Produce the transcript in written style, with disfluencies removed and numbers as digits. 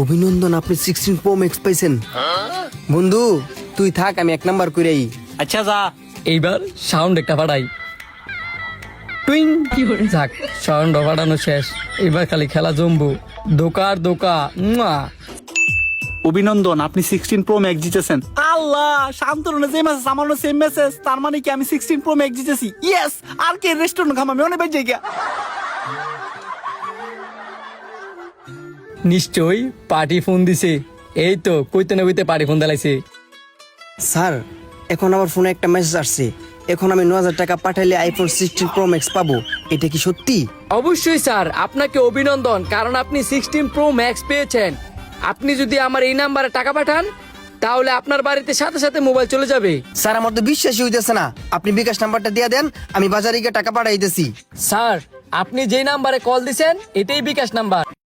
অভিনন্দন, আপনি 16 pro max পাইছেন। বন্ধু তুই থাক, আমি 1 নাম্বার কইরাই। আচ্ছা যা। এইবার সাউন্ড একটা ফাটাই। টুইং যাক, সাউন্ড ফাটানো শেষ। এবার খালি খেলা জমবো। দোকার দোকা মুয়া। অভিনন্দন, আপনি 16 প্রো ম্যাক্স জিতেছেন। আল্লাহ, শান্তনুর যে মেসেজ আমার সেম মেসেজ, তার মানে কি আমি 16 প্রো ম্যাক্স জিতেছি। ইয়েস, আর কে রেস্টুরেন্ট খাম আমি অনেক বেজে গিয়া। নিশ্চয়ই পার্টি ফোন দিছে। এই তো কইতে না কইতে পার্টি ফোন দিলাইছে। স্যার, এখন আমার ফোনে একটা মেসেজ আসছে, এখন আমি 9,000 টাকা পাঠাইলে আইফোন 16 প্রো ম্যাক্স পাবো। এটা কি সত্যি? অবশ্যই স্যার, আপনাকে অভিনন্দন, কারণ আপনি 16 প্রো ম্যাক্স পেয়েছেন। আপনি যদি আমার এই নাম্বারে টাকা পাঠান তাহলে আপনার বাড়িতে সাথে সাথে মোবাইল চলে যাবে। স্যার, আমার তো বিশ্বাসই হইতেছে না। আপনি বিকাশ নাম্বারটা দিয়ে দেন, আমি বাজারে গিয়ে টাকা পাঠাইতেছি। স্যার, আপনি যেই নাম্বারে কল দিছেন এটাই বিকাশ নাম্বার।